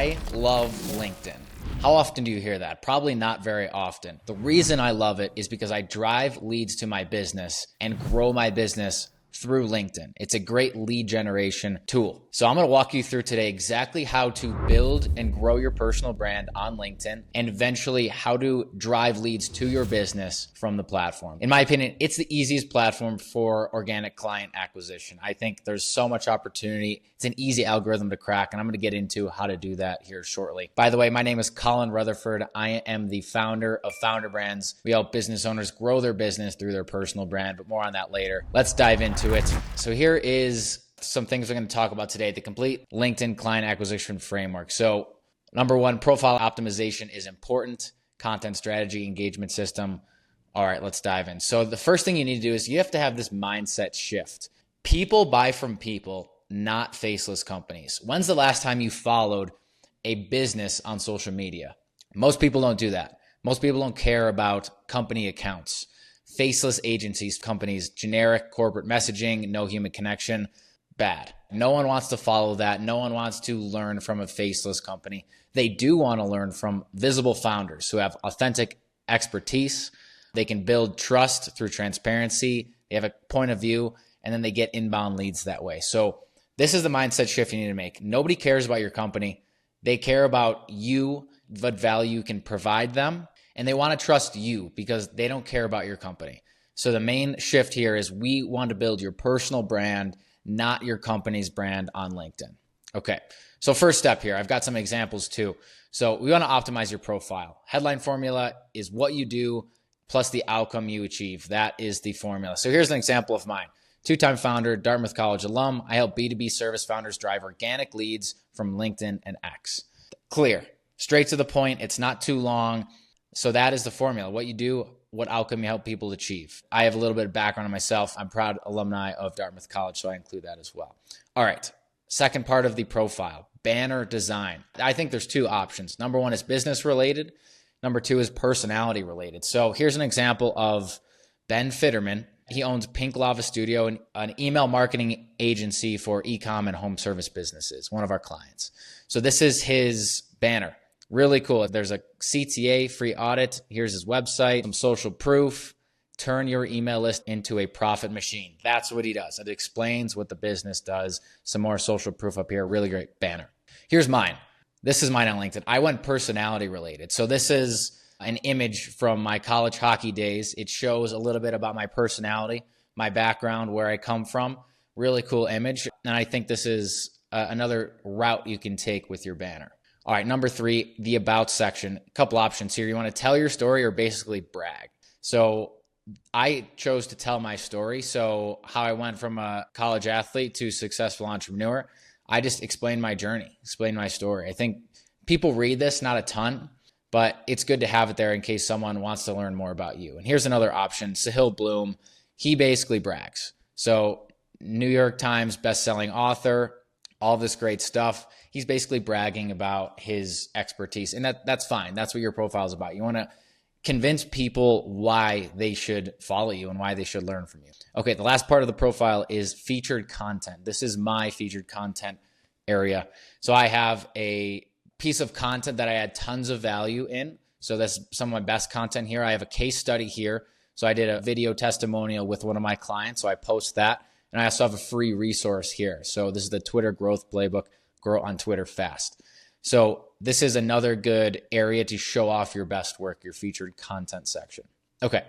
I love LinkedIn. How often do you hear that? Probably not very often. The reason I love it is because I drive leads to my business and grow my business through LinkedIn. It's a great lead generation tool. So I'm going to walk you through today exactly how to build and grow your personal brand on LinkedIn and eventually how to drive leads to your business from the platform. In my opinion, it's the easiest platform for organic client acquisition. I think there's so much opportunity. It's an easy algorithm to crack, and I'm going to get into how to do that here shortly. By the way, my name is Colin Rutherford. I am the founder of Founder Brands. We help business owners grow their business through their personal brand, but more on that later. Let's dive into it. So here is some things we're going to talk about today, the complete LinkedIn client acquisition framework. So number one, profile optimization is important. Content strategy, engagement system. All right, let's dive in. So the first thing you need to do is you have to have this mindset shift. People buy from people, not faceless companies. When's the last time you followed a business on social media? Most people don't do that. Most people don't care about company accounts. Faceless agencies, companies, generic corporate messaging, no human connection, bad. No one wants to follow that. No one wants to learn from a faceless company. They do want to learn from visible founders who have authentic expertise. They can build trust through transparency. They have a point of view, and then they get inbound leads that way. So this is the mindset shift you need to make. Nobody cares about your company. They care about you, what value you can provide them. And they want to trust you because they don't care about your company. So the main shift here is we want to build your personal brand, not your company's brand on LinkedIn. Okay, so first step here, I've got some examples too. So we want to optimize your profile. Headline formula is what you do plus the outcome you achieve. That is the formula. So here's an example of mine. Two-time founder, Dartmouth College alum. I help B2B service founders drive organic leads from LinkedIn and X. Clear, straight to the point. It's not too long. So that is the formula. What you do, what outcome you help people achieve. I have a little bit of background on myself. I'm proud alumni of Dartmouth College, so I include that as well. All right. Second part of the profile, banner design. I think there's two options. Number one is business related. Number two is personality related. So here's an example of Ben Fitterman. He owns Pink Lava Studio, an email marketing agency for e-com and home service businesses, one of our clients. So this is his banner. Really cool. There's a CTA free audit. Here's his website, some social proof. Turn your email list into a profit machine. That's what he does. It explains what the business does. Some more social proof up here. Really great banner. Here's mine. This is mine on LinkedIn. I went personality related. So this is an image from my college hockey days. It shows a little bit about my personality, my background, where I come from. Really cool image. And I think this is another route you can take with your banner. All right, number three, the about section. A couple options here. You want to tell your story or basically brag. So I chose to tell my story. So how I went from a college athlete to successful entrepreneur, I just explained my journey, explained my story. I think people read this, not a ton, but it's good to have it there in case someone wants to learn more about you. And here's another option, Sahil Bloom. He basically brags. So New York Times bestselling author, all this great stuff. He's basically bragging about his expertise, and that's fine. That's what your profile is about. You want to convince people why they should follow you and why they should learn from you. Okay, the last part of the profile is featured content. This is my featured content area. So I have a piece of content that I add tons of value in. So that's some of my best content here. I have a case study here. So I did a video testimonial with one of my clients. So I post that. And I also have a free resource here. So this is the Twitter growth playbook, grow on Twitter fast. So this is another good area to show off your best work, your featured content section. Okay,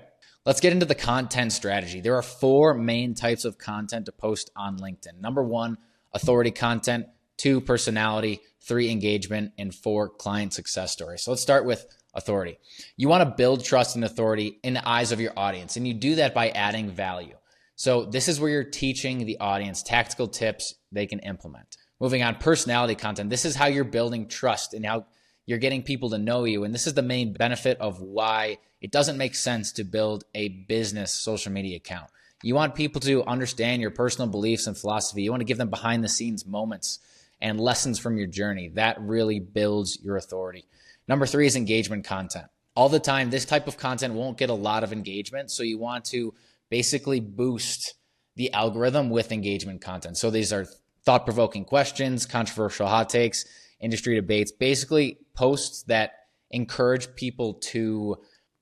let's get into the content strategy. There are four main types of content to post on LinkedIn. Number one, authority content. Two, personality. Three, engagement. And four, client success stories. So let's start with authority. You want to build trust and authority in the eyes of your audience. And you do that by adding value. So this is where you're teaching the audience tactical tips they can implement. Moving on, personality content. This is how you're building trust and how you're getting people to know you. And this is the main benefit of why it doesn't make sense to build a business social media account. You want people to understand your personal beliefs and philosophy. You want to give them behind the scenes moments and lessons from your journey. That really builds your authority. Number three is engagement content. All the time, this type of content won't get a lot of engagement. So you want to basically boost the algorithm with engagement content. So these are thought-provoking questions, controversial hot takes, industry debates, basically posts that encourage people to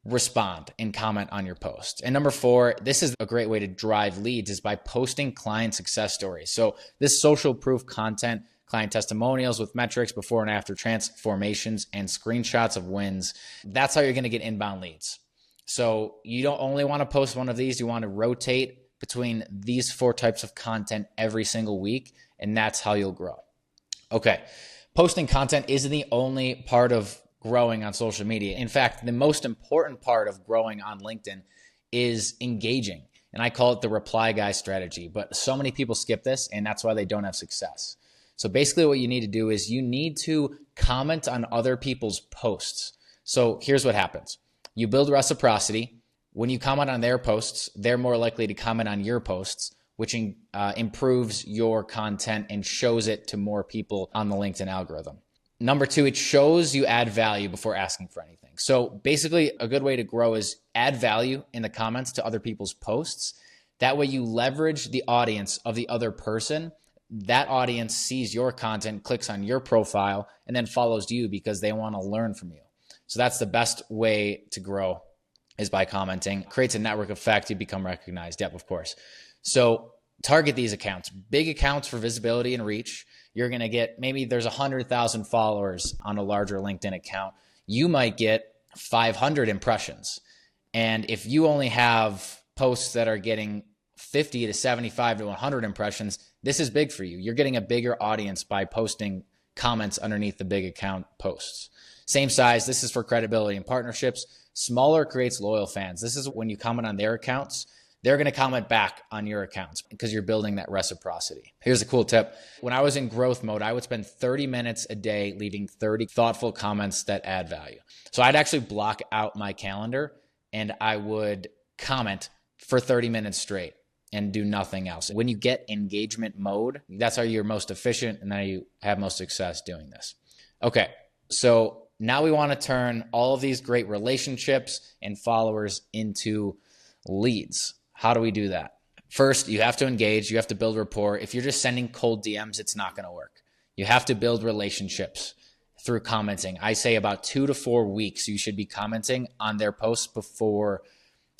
respond and comment on your post. And number 4, this is a great way to drive leads, is by posting client success stories. So this social proof content, client testimonials with metrics, before and after transformations, and screenshots of wins. That's how you're going to get inbound leads. So you don't only want to post one of these, you want to rotate between these 4 types of content every single week, and that's how you'll grow. Okay, posting content isn't the only part of growing on social media. In fact, the most important part of growing on LinkedIn is engaging. And I call it the reply guy strategy, but so many people skip this, and that's why they don't have success. So basically what you need to do is you need to comment on other people's posts. So here's what happens. You build reciprocity. When you comment on their posts, they're more likely to comment on your posts, which improves your content and shows it to more people on the LinkedIn algorithm. Number 2, it shows you add value before asking for anything. So basically, a good way to grow is add value in the comments to other people's posts. That way you leverage the audience of the other person. That audience sees your content, clicks on your profile, and then follows you because they want to learn from you. So that's the best way to grow, is by commenting. Creates a network effect. You become recognized. Yep, of course. So target these accounts, big accounts for visibility and reach. You're going to get, maybe there's 100,000 followers on a larger LinkedIn account. You might get 500 impressions. And if you only have posts that are getting 50 to 75 to 100 impressions, this is big for you. You're getting a bigger audience by posting comments underneath the big account posts. Same size. This is for credibility and partnerships. Smaller creates loyal fans. This is when you comment on their accounts, they're going to comment back on your accounts because you're building that reciprocity. Here's a cool tip. When I was in growth mode, I would spend 30 minutes a day leaving 30 thoughtful comments that add value. So I'd actually block out my calendar and I would comment for 30 minutes straight and do nothing else. When you get engagement mode, that's how you're most efficient and how you have most success doing this. Okay, so now we want to turn all of these great relationships and followers into leads. How do we do that? First, you have to engage. You have to build rapport. If you're just sending cold DMs, it's not going to work. You have to build relationships through commenting. I say about 2 to 4 weeks, you should be commenting on their posts before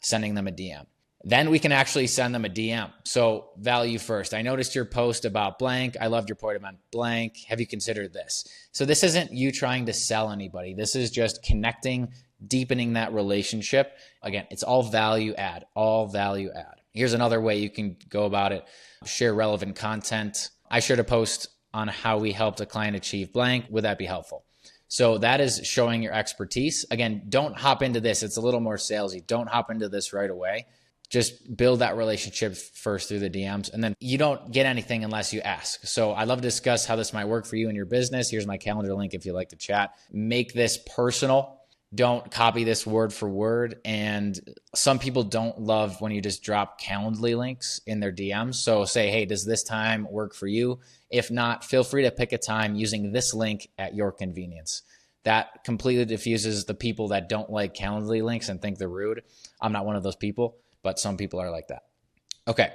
sending them a DM. Then we can actually send them a DM. So value first. I noticed your post about blank. I loved your point about blank. Have you considered this? So this isn't you trying to sell anybody. This is just connecting, deepening that relationship. Again, it's all value add, all value add. Here's another way you can go about it. Share relevant content. I shared a post on how we helped a client achieve blank. Would that be helpful? So that is showing your expertise. Again, don't hop into this. It's a little more salesy. Don't hop into this right away. Just build that relationship first through the DMs, and then you don't get anything unless you ask. So I'd love to discuss how this might work for you and your business. Here's my calendar link if you'd like to chat. Make this personal. Don't copy this word for word. And some people don't love when you just drop Calendly links in their DMs. So say, hey, does this time work for you? If not, feel free to pick a time using this link at your convenience. That completely diffuses the people that don't like Calendly links and think they're rude. I'm not one of those people, but some people are like that. Okay,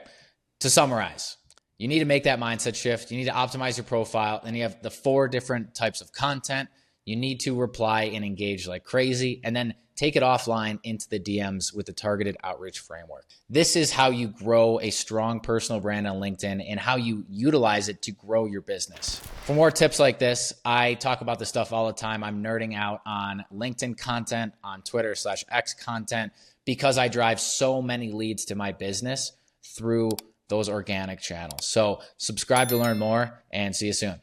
to summarize, you need to make that mindset shift. You need to optimize your profile. Then you have the 4 different types of content. You need to reply and engage like crazy, and then take it offline into the DMs with the targeted outreach framework. This is how you grow a strong personal brand on LinkedIn and how you utilize it to grow your business. For more tips like this, I talk about this stuff all the time. I'm nerding out on LinkedIn content, on Twitter/X content, because I drive so many leads to my business through those organic channels. So subscribe to learn more, and see you soon.